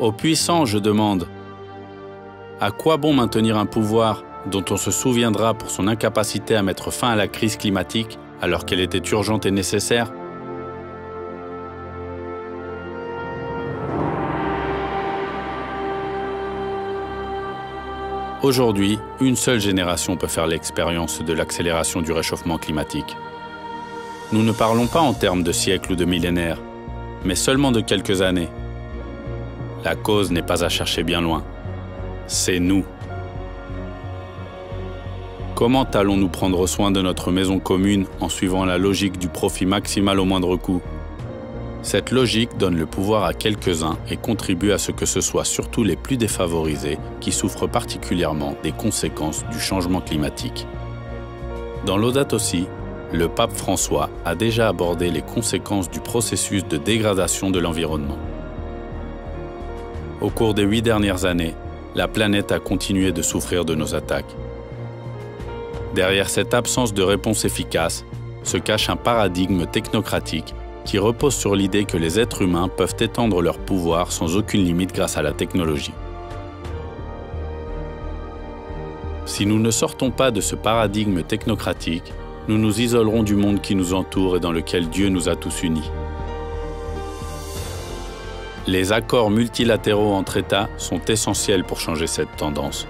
Aux puissants, je demande, à quoi bon maintenir un pouvoir dont on se souviendra pour son incapacité à mettre fin à la crise climatique alors qu'elle était urgente et nécessaire? Aujourd'hui, une seule génération peut faire l'expérience de l'accélération du réchauffement climatique. Nous ne parlons pas en termes de siècles ou de millénaires, mais seulement de quelques années. La cause n'est pas à chercher bien loin. C'est nous. Comment allons-nous prendre soin de notre maison commune en suivant la logique du profit maximal au moindre coût? Cette logique donne le pouvoir à quelques-uns et contribue à ce que ce soit surtout les plus défavorisés qui souffrent particulièrement des conséquences du changement climatique. Dans Laudato Si, le pape François a déjà abordé les conséquences du processus de dégradation de l'environnement. Au cours des 8 dernières années, la planète a continué de souffrir de nos attaques. Derrière cette absence de réponse efficace se cache un paradigme technocratique qui repose sur l'idée que les êtres humains peuvent étendre leur pouvoir sans aucune limite grâce à la technologie. Si nous ne sortons pas de ce paradigme technocratique, nous nous isolerons du monde qui nous entoure et dans lequel Dieu nous a tous unis. Les accords multilatéraux entre États sont essentiels pour changer cette tendance.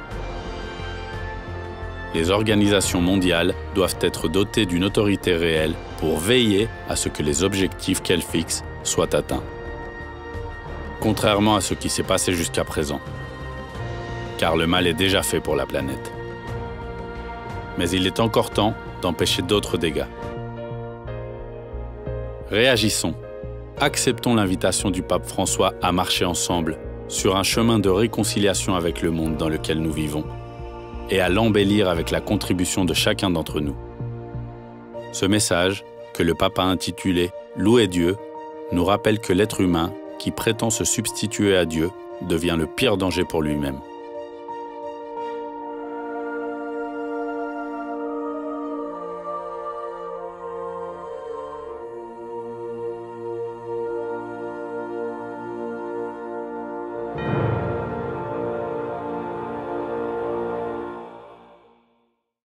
Les organisations mondiales doivent être dotées d'une autorité réelle pour veiller à ce que les objectifs qu'elles fixent soient atteints. Contrairement à ce qui s'est passé jusqu'à présent. Car le mal est déjà fait pour la planète. Mais il est encore temps d'empêcher d'autres dégâts. Réagissons. Acceptons l'invitation du pape François à marcher ensemble sur un chemin de réconciliation avec le monde dans lequel nous vivons et à l'embellir avec la contribution de chacun d'entre nous. Ce message, que le pape a intitulé « Louer Dieu », nous rappelle que l'être humain, qui prétend se substituer à Dieu, devient le pire danger pour lui-même.